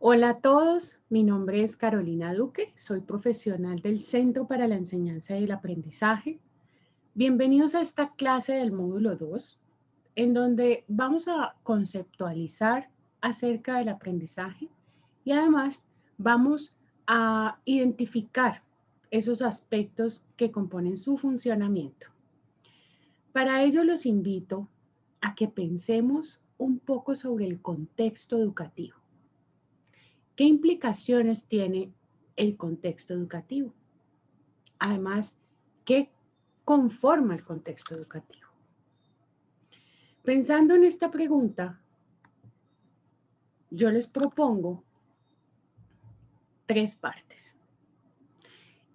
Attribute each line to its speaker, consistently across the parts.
Speaker 1: Hola a todos, mi nombre es Carolina Duque, soy profesional del Centro para la Enseñanza y el Aprendizaje. Bienvenidos a esta clase del módulo 2, en donde vamos a conceptualizar acerca del aprendizaje y además vamos a identificar esos aspectos que componen su funcionamiento. Para ello los invito a que pensemos un poco sobre el contexto educativo. ¿Qué implicaciones tiene el contexto educativo? Además, ¿qué conforma el contexto educativo? Pensando en esta pregunta, yo les propongo tres partes.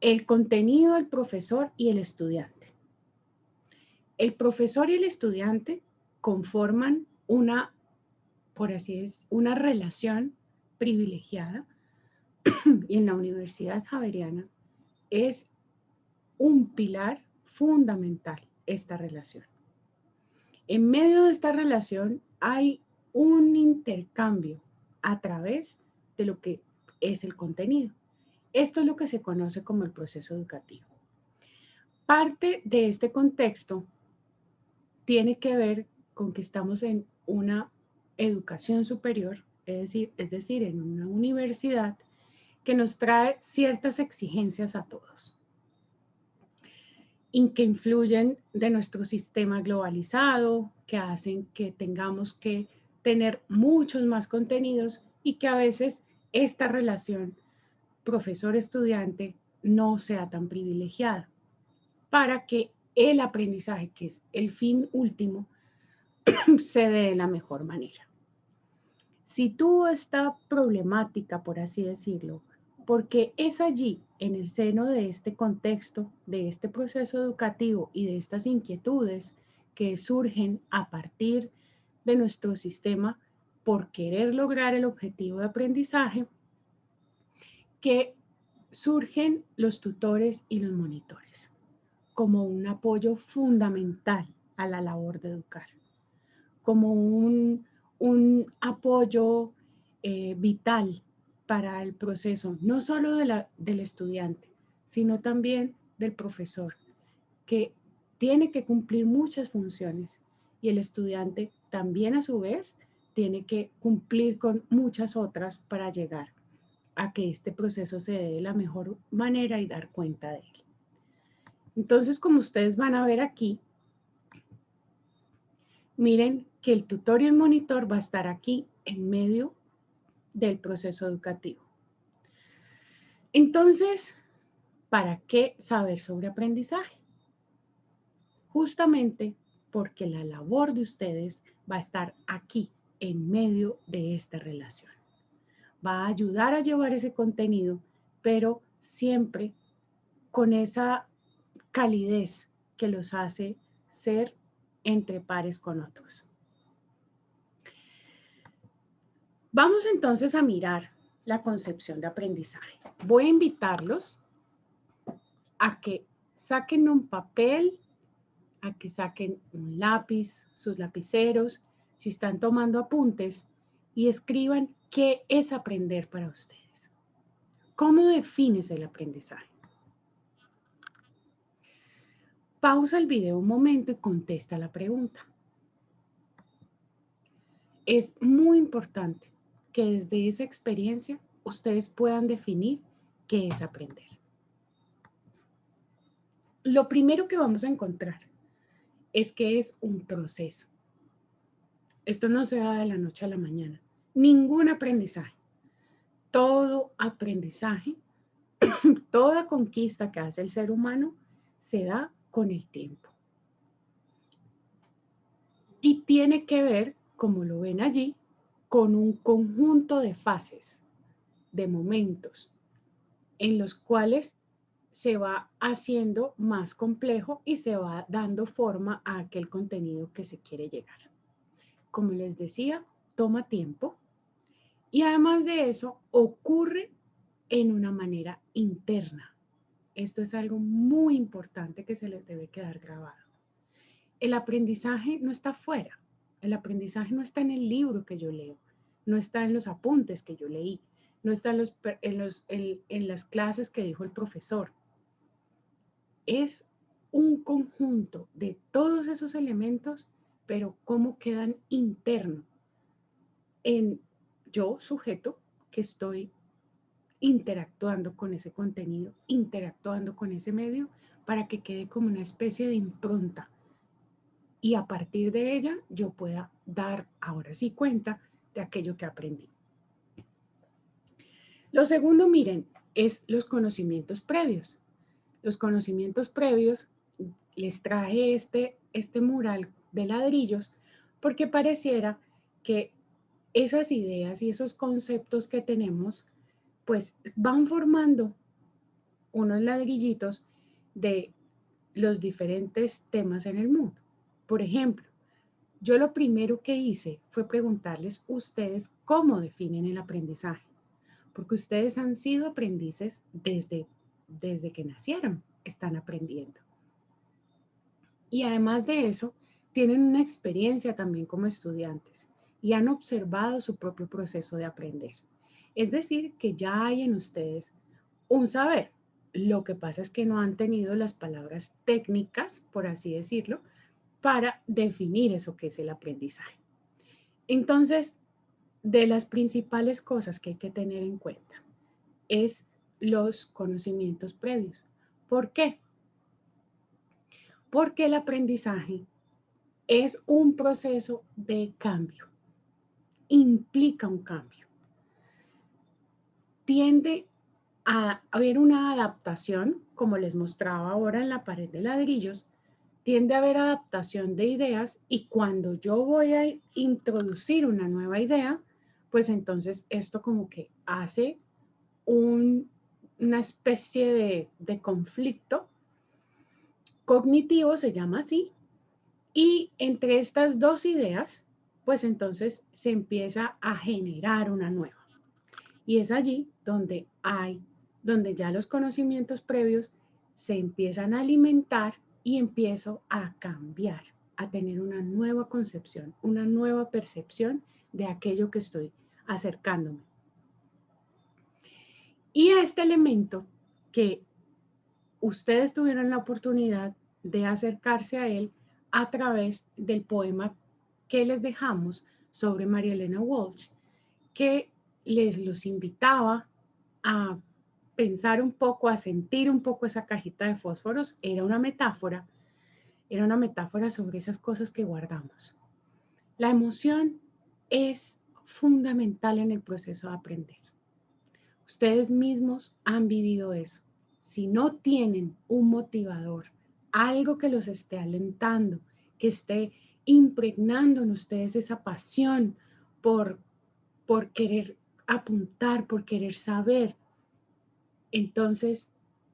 Speaker 1: El contenido, el profesor y el estudiante. El profesor y el estudiante conforman por así decirlo, una relación privilegiada y en la Universidad Javeriana es un pilar fundamental esta relación. En medio de esta relación hay un intercambio a través de lo que es el contenido. Esto es lo que se conoce como el proceso educativo. Parte de este contexto tiene que ver con que estamos en una educación superior, es decir, en una universidad que nos trae ciertas exigencias a todos, y que influyen de nuestro sistema globalizado, que hacen que tengamos que tener muchos más contenidos y que a veces esta relación profesor-estudiante no sea tan privilegiada para que el aprendizaje, que es el fin último, se dé de la mejor manera. Si tuvo esta problemática, por así decirlo, porque es allí, en el seno de este contexto, de este proceso educativo y de estas inquietudes que surgen a partir de nuestro sistema por querer lograr el objetivo de aprendizaje, que surgen los tutores y los monitores como un apoyo fundamental a la labor de educar, como un apoyo vital para el proceso, no solo del estudiante, sino también del profesor, que tiene que cumplir muchas funciones y el estudiante también a su vez tiene que cumplir con muchas otras para llegar a que este proceso se dé de la mejor manera y dar cuenta de él. Entonces, como ustedes van a ver aquí, miren que el tutor y el monitor va a estar aquí en medio del proceso educativo. Entonces, ¿para qué saber sobre aprendizaje? Justamente porque la labor de ustedes va a estar aquí, en medio de esta relación. Va a ayudar a llevar ese contenido, pero siempre con esa calidez que los hace ser entre pares con otros. Vamos entonces a mirar la concepción de aprendizaje. Voy a invitarlos a que saquen un papel, a que saquen un lápiz, sus lapiceros, si están tomando apuntes, y escriban qué es aprender para ustedes. ¿Cómo defines el aprendizaje? Pausa el video un momento y contesta la pregunta. Es muy importante que desde esa experiencia ustedes puedan definir qué es aprender. Lo primero que vamos a encontrar es que es un proceso. Esto no se da de la noche a la mañana. Ningún aprendizaje. Todo aprendizaje, toda conquista que hace el ser humano se da con el tiempo. Y tiene que ver, como lo ven allí, con un conjunto de fases, de momentos, en los cuales se va haciendo más complejo y se va dando forma a aquel contenido que se quiere llegar. Como les decía, toma tiempo y además de eso ocurre en una manera interna. Esto es algo muy importante que se les debe quedar grabado. El aprendizaje no está fuera, el aprendizaje no está en el libro que yo leo, no está en los apuntes que yo leí, no está en las clases que dijo el profesor. Es un conjunto de todos esos elementos, pero cómo quedan internos en yo, sujeto, que estoy interactuando con ese contenido, interactuando con ese medio, para que quede como una especie de impronta. Y a partir de ella yo pueda dar ahora sí cuenta de aquello que aprendí. Lo segundo, miren, es los conocimientos previos. Los conocimientos previos, les traje este mural de ladrillos porque pareciera que esas ideas y esos conceptos que tenemos pues van formando unos ladrillitos de los diferentes temas en el mundo. Por ejemplo, yo lo primero que hice fue preguntarles ustedes cómo definen el aprendizaje, porque ustedes han sido aprendices desde que nacieron, están aprendiendo. Y además de eso, tienen una experiencia también como estudiantes y han observado su propio proceso de aprender. Es decir, que ya hay en ustedes un saber. Lo que pasa es que no han tenido las palabras técnicas, por así decirlo, para definir eso que es el aprendizaje. Entonces, de las principales cosas que hay que tener en cuenta es los conocimientos previos. ¿Por qué? Porque el aprendizaje es un proceso de cambio, implica un cambio. Tiende a haber una adaptación, como les mostraba ahora en la pared de ladrillos, tiende a haber adaptación de ideas y cuando yo voy a introducir una nueva idea, pues entonces esto como que hace una especie de conflicto cognitivo, se llama así, y entre estas dos ideas, pues entonces se empieza a generar una nueva. Y es allí donde ya los conocimientos previos se empiezan a alimentar y empiezo a cambiar, a tener una nueva concepción, una nueva percepción de aquello que estoy acercándome. Y este elemento que ustedes tuvieron la oportunidad de acercarse a él a través del poema que les dejamos sobre María Elena Walsh, que los invitaba a pensar un poco, a sentir un poco esa cajita de fósforos. Era una metáfora sobre esas cosas que guardamos. La emoción es fundamental en el proceso de aprender. Ustedes mismos han vivido eso. Si no tienen un motivador, algo que los esté alentando, que esté impregnando en ustedes esa pasión por querer apuntar, por querer saber, entonces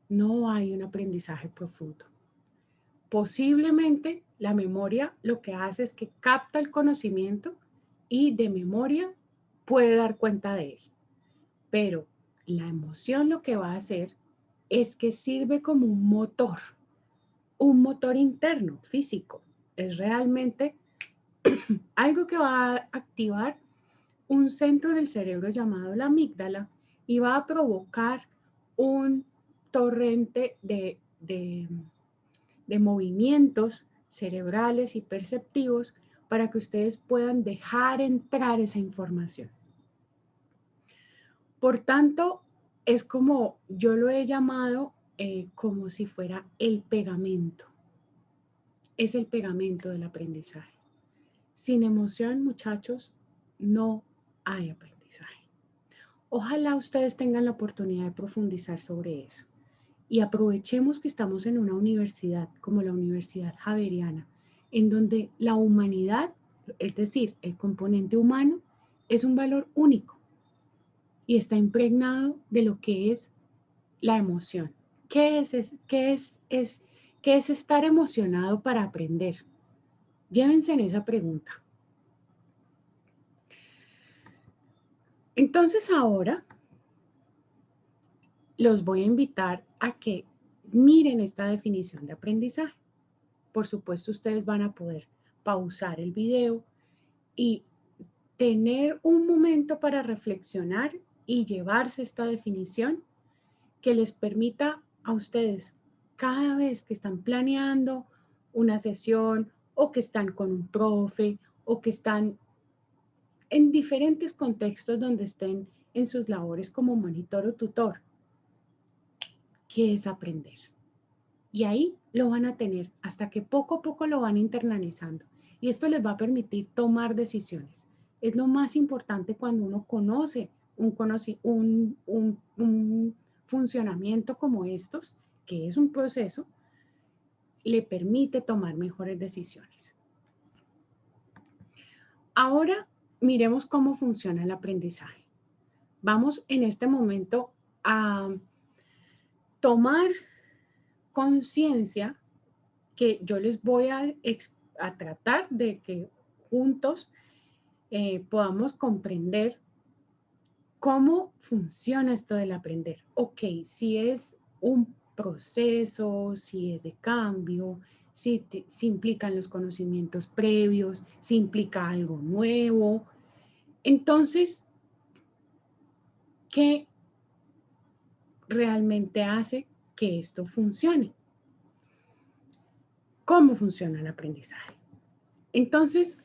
Speaker 1: no hay un aprendizaje profundo. Posiblemente la memoria lo que hace es que capta el conocimiento y de memoria puede dar cuenta de él. Pero la emoción lo que va a hacer es que sirve como un motor interno, físico. Es realmente algo que va a activar un centro en el cerebro llamado la amígdala y va a provocar un torrente de movimientos cerebrales y perceptivos para que ustedes puedan dejar entrar esa información. Por tanto, es como yo lo he llamado como si fuera el pegamento. Es el pegamento del aprendizaje. Sin emoción, muchachos, no hay aprendizaje. Ojalá ustedes tengan la oportunidad de profundizar sobre eso y aprovechemos que estamos en una universidad como la Universidad Javeriana, en donde la humanidad, es decir, el componente humano, es un valor único y está impregnado de lo que es la emoción. ¿Qué es estar emocionado para aprender? Llévense en esa pregunta. Entonces ahora los voy a invitar a que miren esta definición de aprendizaje. Por supuesto, ustedes van a poder pausar el video y tener un momento para reflexionar y llevarse esta definición que les permita a ustedes cada vez que están planeando una sesión o que están con un profe o que están en diferentes contextos donde estén en sus labores como monitor o tutor, que es aprender. Y ahí lo van a tener hasta que poco a poco lo van internalizando. Y esto les va a permitir tomar decisiones. Es lo más importante cuando uno conoce un funcionamiento como estos, que es un proceso, le permite tomar mejores decisiones. Ahora miremos cómo funciona el aprendizaje. Vamos en este momento a tomar conciencia que yo les voy a tratar de que juntos podamos comprender cómo funciona esto del aprender. Ok, si es un proceso, si es de cambio, si implican los conocimientos previos, si implica algo nuevo. Entonces, ¿qué realmente hace que esto funcione? ¿Cómo funciona el aprendizaje? Entonces,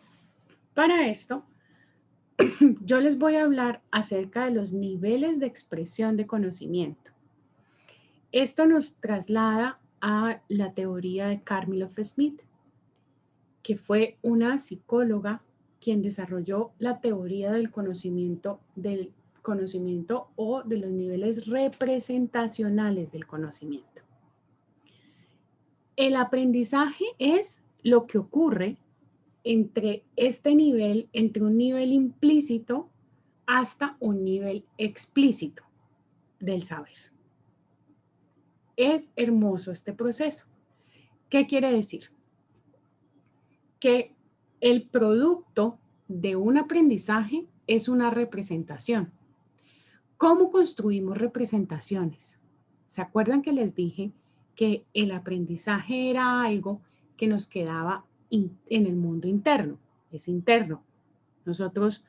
Speaker 1: para esto, yo les voy a hablar acerca de los niveles de expresión de conocimiento. Esto nos traslada a la teoría de Karmilov-Smith, que fue una psicóloga quien desarrolló la teoría del conocimiento o de los niveles representacionales del conocimiento. El aprendizaje es lo que ocurre entre un nivel implícito hasta un nivel explícito del saber. Es hermoso este proceso. ¿Qué quiere decir? Que el producto de un aprendizaje es una representación. ¿Cómo construimos representaciones? ¿Se acuerdan que les dije que el aprendizaje era algo que nos quedaba en el mundo interno? Es interno. Nosotros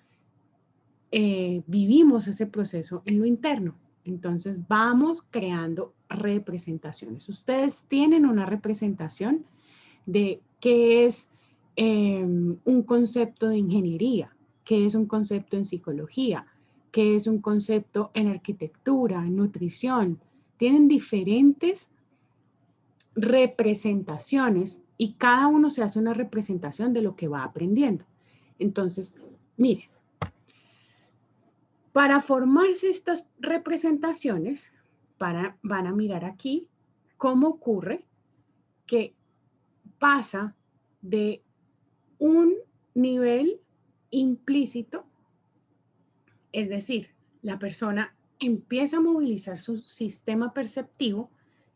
Speaker 1: vivimos ese proceso en lo interno. Entonces vamos creando representaciones. Ustedes tienen una representación de qué es un concepto de ingeniería, qué es un concepto en psicología, qué es un concepto en arquitectura, en nutrición. Tienen diferentes representaciones y cada uno se hace una representación de lo que va aprendiendo. Entonces, miren, para formarse estas representaciones, van a mirar aquí cómo ocurre que pasa de un nivel implícito, es decir, la persona empieza a movilizar su sistema perceptivo.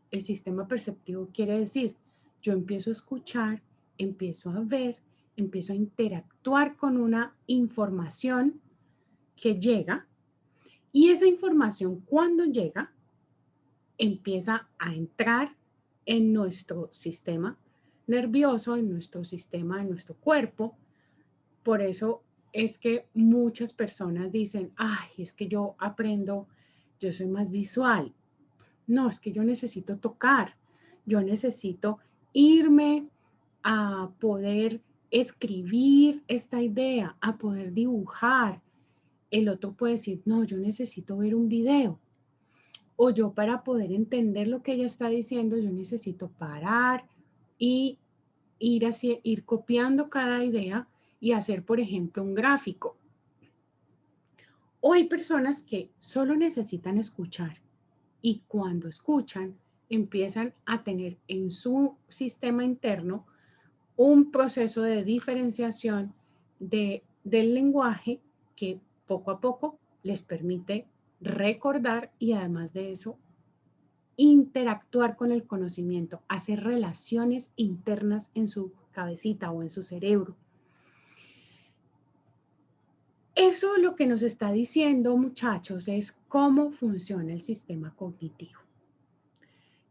Speaker 1: El sistema perceptivo quiere decir, yo empiezo a escuchar, empiezo a ver, empiezo a interactuar con una información que llega y esa información cuando llega empieza a entrar en nuestro sistema nervioso, en nuestro sistema, en nuestro cuerpo. Por eso es que muchas personas dicen, ay, es que yo aprendo, yo soy más visual. No, es que yo necesito tocar, yo necesito irme a poder escribir esta idea, a poder dibujar. El otro puede decir, no, yo necesito ver un video. O yo para poder entender lo que ella está diciendo, yo necesito parar y ir copiando cada idea y hacer, por ejemplo, un gráfico. O hay personas que solo necesitan escuchar y cuando escuchan empiezan a tener en su sistema interno un proceso de diferenciación del lenguaje que poco a poco les permite recordar y además de eso interactuar con el conocimiento, hacer relaciones internas en su cabecita o en su cerebro. Eso lo que nos está diciendo, muchachos, es cómo funciona el sistema cognitivo.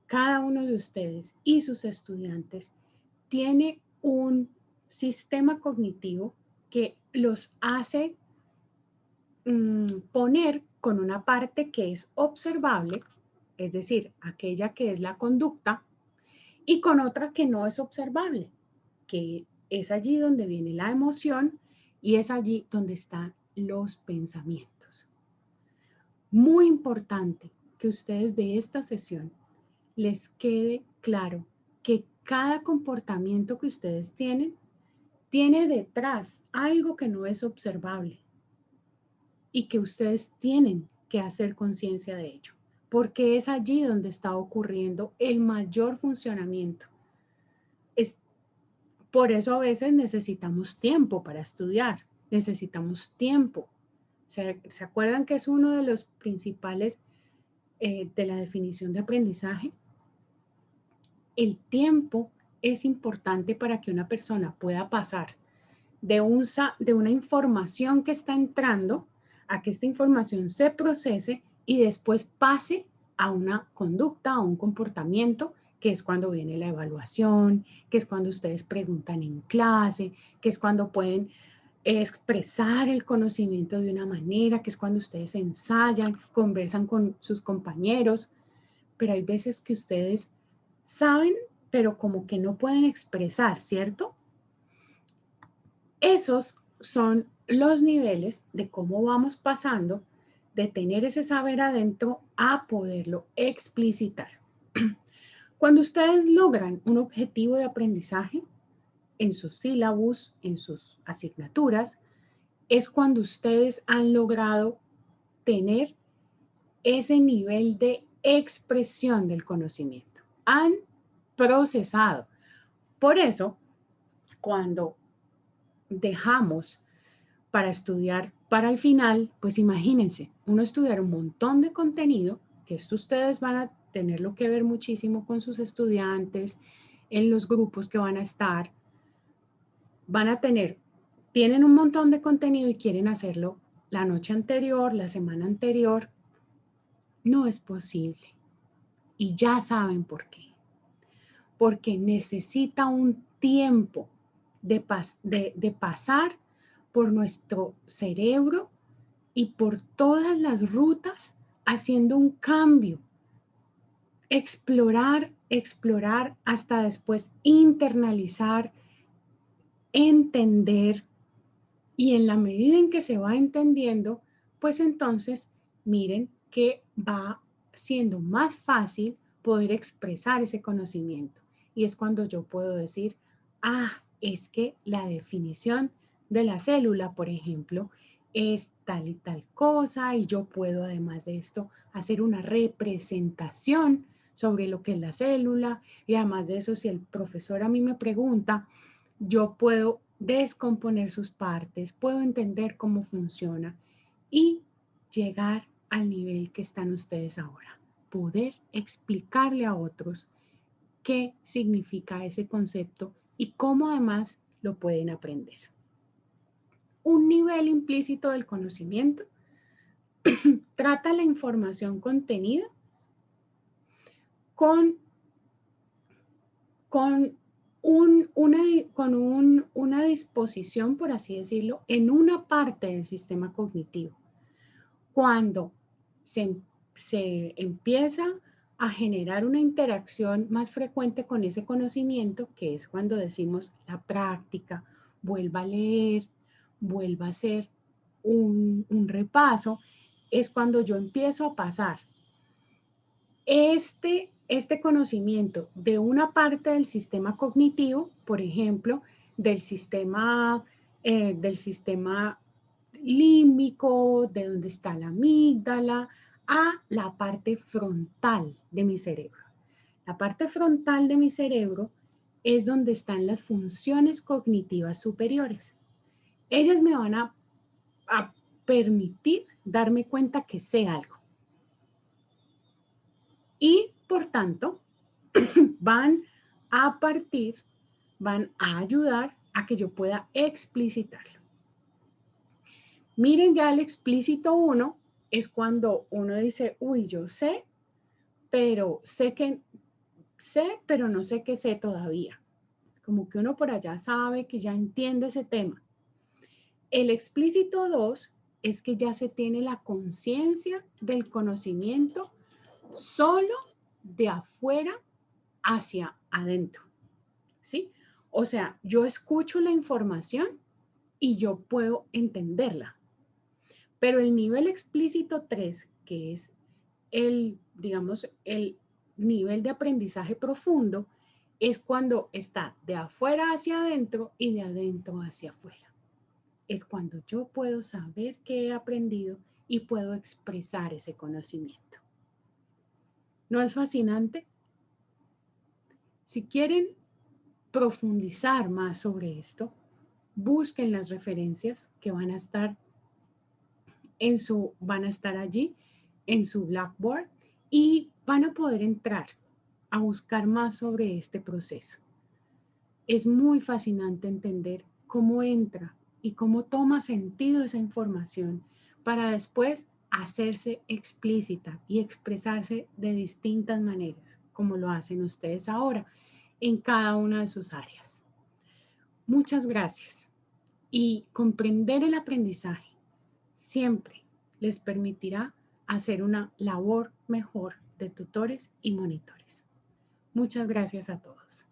Speaker 1: Cada uno de ustedes y sus estudiantes tiene un sistema cognitivo que los hace poner con una parte que es observable, es decir, aquella que es la conducta, y con otra que no es observable, que es allí donde viene la emoción y es allí donde están los pensamientos. Muy importante que ustedes de esta sesión les quede claro que cada comportamiento que ustedes tienen tiene detrás algo que no es observable y que ustedes tienen que hacer conciencia de ello, porque es allí donde está ocurriendo el mayor funcionamiento. Es, por eso a veces necesitamos tiempo para estudiar, necesitamos tiempo. ¿Se acuerdan que es uno de los principales de la definición de aprendizaje? El tiempo es importante para que una persona pueda pasar de una información que está entrando a que esta información se procese y después pase a una conducta, a un comportamiento, que es cuando viene la evaluación, que es cuando ustedes preguntan en clase, que es cuando pueden expresar el conocimiento de una manera, que es cuando ustedes ensayan, conversan con sus compañeros, pero hay veces que ustedes saben, pero como que no pueden expresar, ¿cierto? Esos son los niveles de cómo vamos pasando de tener ese saber adentro a poderlo explicitar. Cuando ustedes logran un objetivo de aprendizaje en sus sílabus, en sus asignaturas, es cuando ustedes han logrado tener ese nivel de expresión del conocimiento. Han procesado. Por eso, cuando dejamos para estudiar para el final, pues imagínense, uno estudiar un montón de contenido, que esto ustedes van a tenerlo que ver muchísimo con sus estudiantes, en los grupos que van a estar, van a tienen un montón de contenido y quieren hacerlo la noche anterior, la semana anterior, no es posible. Y ya saben por qué. Porque necesita un tiempo de pasar por nuestro cerebro y por todas las rutas haciendo un cambio. Explorar hasta después internalizar, entender y en la medida en que se va entendiendo, pues entonces miren que va siendo más fácil poder expresar ese conocimiento. Y es cuando yo puedo decir, es que la definición de la célula, por ejemplo, es tal y tal cosa y yo puedo además de esto hacer una representación sobre lo que es la célula y además de eso si el profesor a mí me pregunta, yo puedo descomponer sus partes, puedo entender cómo funciona y llegar al nivel que están ustedes ahora, poder explicarle a otros qué significa ese concepto y cómo además lo pueden aprender. Un nivel implícito del conocimiento trata la información contenida con una disposición, por así decirlo, en una parte del sistema cognitivo. Cuando se empieza a generar una interacción más frecuente con ese conocimiento, que es cuando decimos la práctica, vuelva a leer, vuelva a hacer un repaso, es cuando yo empiezo a pasar este conocimiento de una parte del sistema cognitivo, por ejemplo, del sistema límbico, de donde está la amígdala, a la parte frontal de mi cerebro. La parte frontal de mi cerebro es donde están las funciones cognitivas superiores. Ellas me van a permitir darme cuenta que sé algo. Y por tanto, van a ayudar a que yo pueda explicitarlo. Miren, ya el explícito 1 es cuando uno dice, uy, yo sé, pero pero no sé qué sé todavía. Como que uno por allá sabe que ya entiende ese tema. El explícito 2 es que ya se tiene la conciencia del conocimiento solo de afuera hacia adentro, ¿sí? O sea, yo escucho la información y yo puedo entenderla, pero el nivel explícito 3, que es digamos, el nivel de aprendizaje profundo, es cuando está de afuera hacia adentro y de adentro hacia afuera. Es cuando yo puedo saber qué he aprendido y puedo expresar ese conocimiento. ¿No es fascinante? Si quieren profundizar más sobre esto, busquen las referencias que van a estar allí en su Blackboard y van a poder entrar a buscar más sobre este proceso. Es muy fascinante entender cómo entra y cómo toma sentido esa información para después hacerse explícita y expresarse de distintas maneras, como lo hacen ustedes ahora en cada una de sus áreas. Muchas gracias. Y comprender el aprendizaje siempre les permitirá hacer una labor mejor de tutores y monitores. Muchas gracias a todos.